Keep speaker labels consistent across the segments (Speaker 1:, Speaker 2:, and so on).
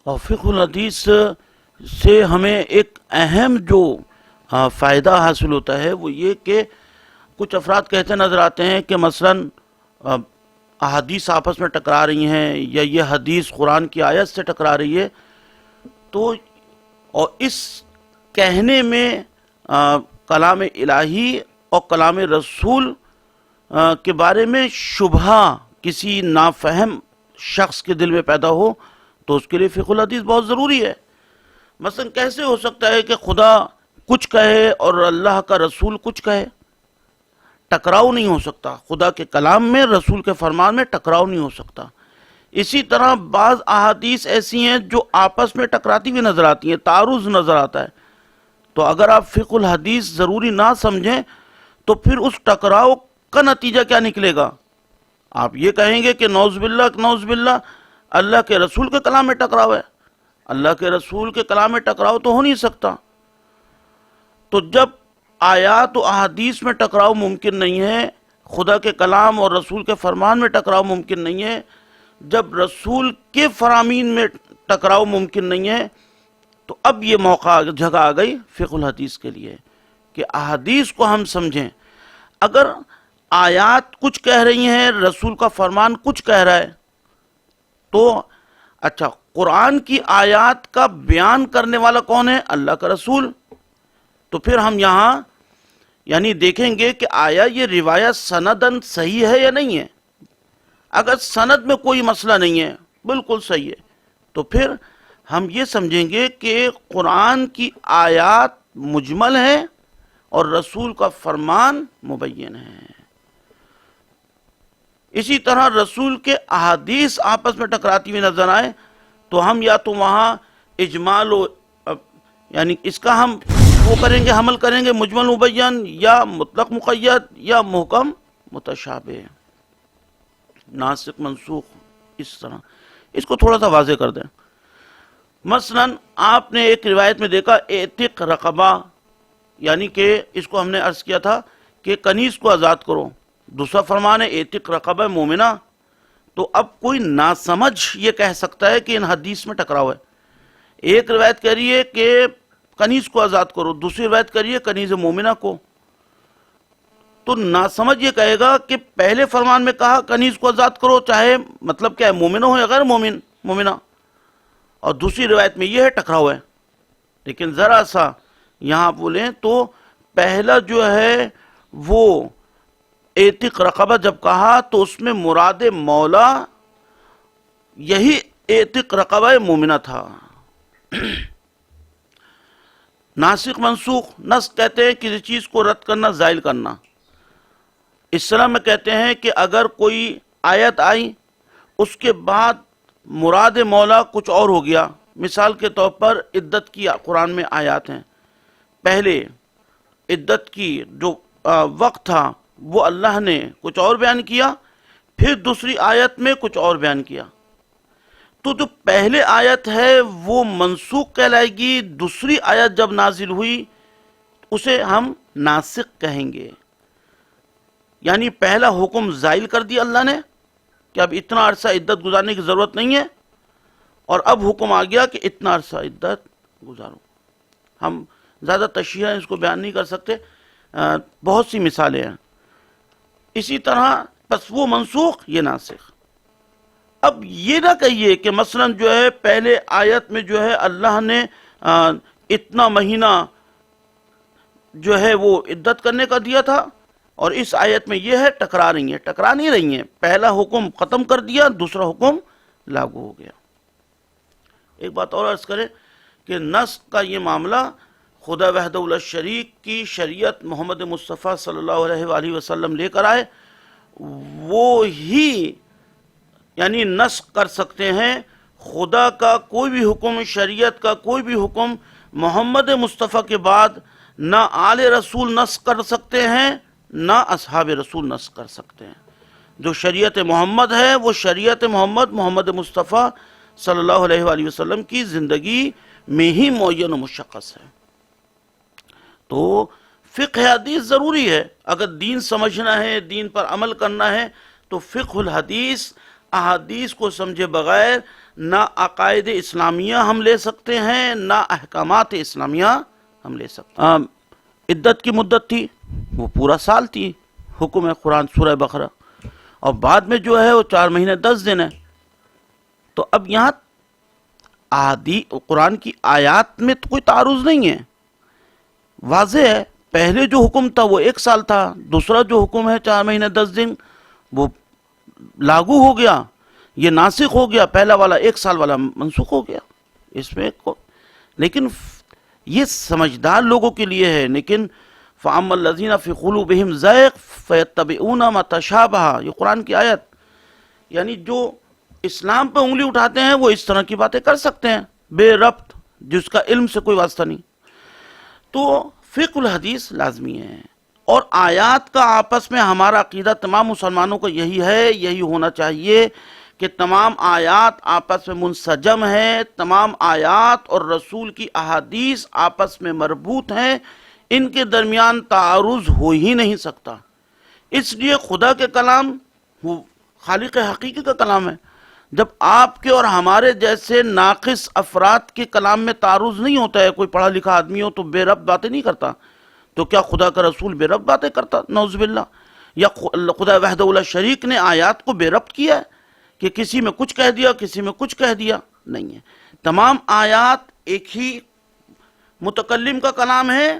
Speaker 1: اور فقہ الحدیث سے ہمیں ایک اہم جو فائدہ حاصل ہوتا ہے وہ یہ کہ کچھ افراد کہتے نظر آتے ہیں کہ مثلاً احادیث آپس میں ٹکرا رہی ہیں یا یہ حدیث قرآن کی آیت سے ٹکرا رہی ہے، تو اور اس کہنے میں کلام الہی اور کلام رسول کے بارے میں شبہ کسی نافہم شخص کے دل میں پیدا ہو تو اس کے لیے فقہ الحدیث بہت ضروری ہے۔ مثلا کیسے ہو سکتا ہے کہ خدا کچھ کہے اور اللہ کا رسول کچھ کہے؟ ٹکراؤ نہیں ہو سکتا، خدا کے کلام میں رسول کے فرمان میں ٹکراؤ نہیں ہو سکتا۔ اسی طرح بعض احادیث ایسی ہیں جو آپس میں ٹکراتی ہوئی نظر آتی ہیں، تعارض نظر آتا ہے، تو اگر آپ فقہ الحدیث ضروری نہ سمجھیں تو پھر اس ٹکراؤ کا نتیجہ کیا نکلے گا؟ آپ یہ کہیں گے کہ نعوذ باللہ اللہ کے رسول کے کلام میں ٹکراؤ ہے۔ اللہ کے رسول کے کلام میں ٹکراؤ تو ہو نہیں سکتا۔ تو جب آیات و احادیث میں ٹکراؤ ممکن نہیں ہے، خدا کے کلام اور رسول کے فرمان میں ٹکراؤ ممکن نہیں ہے، جب رسول کے فرامین میں ٹکراؤ ممکن نہیں ہے، تو اب یہ جگہ آ گئی فقہ الحدیث کے لیے کہ احادیث کو ہم سمجھیں۔ اگر آیات کچھ کہہ رہی ہیں، رسول کا فرمان کچھ کہہ رہا ہے، تو اچھا قرآن کی آیات کا بیان کرنے والا کون ہے؟ اللہ کا رسول۔ تو پھر ہم یہاں یعنی دیکھیں گے کہ آیا یہ روایت سندن صحیح ہے یا نہیں ہے۔ اگر سند میں کوئی مسئلہ نہیں ہے، بالکل صحیح ہے، تو پھر ہم یہ سمجھیں گے کہ قرآن کی آیات مجمل ہے اور رسول کا فرمان مبین ہے۔ اسی طرح رسول کے احادیث آپس میں ٹکراتی ہوئی نظر آئے تو ہم یا تو وہاں اجمال یعنی اس کا ہم وہ کریں گے، حمل کریں گے مجمل مبین، یا مطلق مقید، یا محکم متشابہ، ناسخ منسوخ، اس طرح اس کو تھوڑا سا واضح کر دیں۔ مثلا آپ نے ایک روایت میں دیکھا اعتق رقبہ، یعنی کہ اس کو ہم نے عرض کیا تھا کہ کنیز کو آزاد کرو، دوسرا فرمان ہے اعتق رقبہ مومنہ۔ تو اب کوئی ناسمجھ یہ کہہ سکتا ہے کہ ان حدیث میں ٹکراؤ ہے۔ ایک روایت کہہ رہی ہے کہ کنیز کو آزاد کرو، دوسری روایت کہہ رہی ہے کنیز مومنہ کو، تو ناسمجھ یہ کہے گا کہ پہلے فرمان میں کہا کنیز کو آزاد کرو، چاہے مطلب کیا ہے، مومنہ ہو یا غیر مومنہ، اور دوسری روایت میں یہ ہے ٹکراؤ ہے۔ لیکن ذرا سا یہاں بولیں تو پہلا جو ہے وہ اعتق رقبہ جب کہا تو اس میں مراد مولا یہی اعتق رقبہ مومنہ تھا۔ ناسخ منسوخ، نسخ کہتے ہیں کسی چیز کو رد کرنا، زائل کرنا۔ اسلام میں کہتے ہیں کہ اگر کوئی آیت آئی اس کے بعد مراد مولا کچھ اور ہو گیا، مثال کے طور پر عدت کی قرآن میں آیات ہیں، پہلے عدت کی جو وقت تھا وہ اللہ نے کچھ اور بیان کیا، پھر دوسری آیت میں کچھ اور بیان کیا، تو جو پہلے آیت ہے وہ منسوخ کہلائے گی، دوسری آیت جب نازل ہوئی اسے ہم ناسخ کہیں گے۔ یعنی پہلا حکم زائل کر دیا اللہ نے کہ اب اتنا عرصہ عدت گزارنے کی ضرورت نہیں ہے، اور اب حکم آ گیا کہ اتنا عرصہ عدت گزارو۔ ہم زیادہ تشریح اس کو بیان نہیں کر سکتے، بہت سی مثالیں ہیں۔ اسی طرح بس وہ منسوخ، یہ ناسخ۔ اب یہ نہ کہیے کہ مثلا جو ہے پہلے آیت میں جو ہے اللہ نے اتنا مہینہ جو ہے وہ عدت کرنے کا دیا تھا، اور اس آیت میں یہ ہے، ٹکرا رہی ہیں، ٹکرا نہیں رہی ہیں، پہلا حکم ختم کر دیا، دوسرا حکم لاگو ہو گیا۔ ایک بات اور عرض کریں کہ نسخ کا یہ معاملہ خدا وحدہ لا شریک کی شریعت محمد مصطفیٰ صلی اللہ علیہ وآلہ وسلم لے کر آئے، وہ ہی یعنی نسخ کر سکتے ہیں۔ خدا کا کوئی بھی حکم، شریعت کا کوئی بھی حکم محمد مصطفیٰ کے بعد نہ آل رسول نسخ کر سکتے ہیں، نہ اصحاب رسول نسخ کر سکتے ہیں۔ جو شریعت محمد ہے وہ شریعت محمد مصطفیٰ صلی اللہ علیہ وآلہ وسلم کی زندگی میں ہی معین و مشخص ہے۔ تو فقہ حدیث ضروری ہے، اگر دین سمجھنا ہے، دین پر عمل کرنا ہے، تو فقہ الحدیث احادیث کو سمجھے بغیر نہ عقائد اسلامیہ ہم لے سکتے ہیں، نہ احکامات اسلامیہ ہم لے سکتے ہیں۔ عدت کی مدت تھی وہ پورا سال تھی، حکم ہے قرآن سورہ بقرہ، اور بعد میں جو ہے وہ 4 مہینے 10 دن ہے۔ تو اب یہاں قرآن کی آیات میں تو کوئی تعارض نہیں ہے، واضح ہے۔ پہلے جو حکم تھا وہ 1 سال تھا، دوسرا جو حکم ہے 4 مہینے 10 دن وہ لاگو ہو گیا، یہ ناسخ ہو گیا، پہلا والا 1 سال والا منسوخ ہو گیا۔ اس میں لیکن یہ سمجھدار لوگوں کے لیے ہے، لیکن فَأَمَّا الَّذِينَ فِي قُلُوبِهِمْ زَيْغٌ فَيَتَّبِعُونَ مَا تَشَابَهَ، یہ قرآن کی آیت، یعنی جو اسلام پہ انگلی اٹھاتے ہیں وہ اس طرح کی باتیں کر سکتے ہیں بے ربط، جس کا علم سے کوئی واسطہ نہیں۔ تو فقہ الحدیث لازمی ہے، اور آیات کا آپس میں ہمارا عقیدہ تمام مسلمانوں کا یہی ہے، یہی ہونا چاہیے کہ تمام آیات آپس میں منسجم ہیں، تمام آیات اور رسول کی احادیث آپس میں مربوط ہیں، ان کے درمیان تعارض ہو ہی نہیں سکتا۔ اس لیے خدا کے کلام وہ خالق حقیقی کا کلام ہے۔ جب آپ کے اور ہمارے جیسے ناقص افراد کے کلام میں تعارض نہیں ہوتا ہے، کوئی پڑھا لکھا آدمی ہو تو بے ربط باتیں نہیں کرتا، تو کیا خدا کا رسول بے ربط باتیں کرتا؟ نعوذ باللہ۔ یا خدا وحدہ لا شریک نے آیات کو بے ربط کیا ہے کہ کسی میں کچھ کہہ دیا، کسی میں کچھ کہہ دیا؟ نہیں ہے، تمام آیات ایک ہی متکلم کا کلام ہے،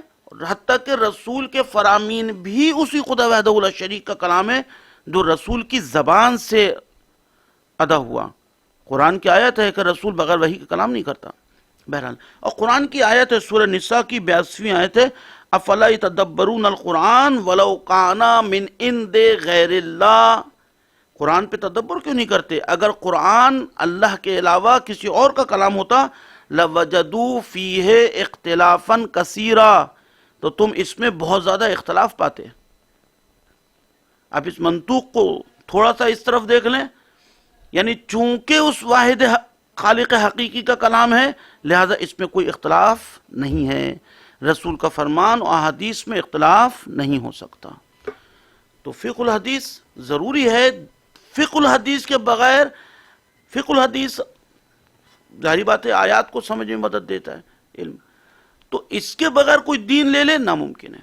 Speaker 1: حتیٰ کہ رسول کے فرامین بھی اسی خدا وحدہ لا شریک کا کلام ہے جو رسول کی زبان سے ادا ہوا۔ قرآن کی آیت ہے کہ رسول بغیر وحی کا کلام نہیں کرتا۔ بہرحال، اور قرآن کی آیت ہے سورہ نساء کی 82ویں آیت ہے، افلا یتدبرون القرآن ولو کان من عند غیر اللہ۔ قرآن پہ تدبر کیوں نہیں کرتے؟ اگر قرآن اللہ کے علاوہ کسی اور کا کلام ہوتا لوجدوا فیہ اختلافا کثیرا، تو تم اس میں بہت زیادہ اختلاف پاتے۔ اب اس منطوق کو تھوڑا سا اس طرف دیکھ لیں، یعنی چونکہ اس واحد خالق حقیقی کا کلام ہے لہذا اس میں کوئی اختلاف نہیں ہے، رسول کا فرمان اور احادیث میں اختلاف نہیں ہو سکتا۔ تو فقہ الحدیث ضروری ہے۔ فقہ الحدیث کے بغیر، فقہ الحدیث ظاہری بات ہے آیات کو سمجھ میں مدد دیتا ہے علم، تو اس کے بغیر کوئی دین لے لے ناممکن ہے۔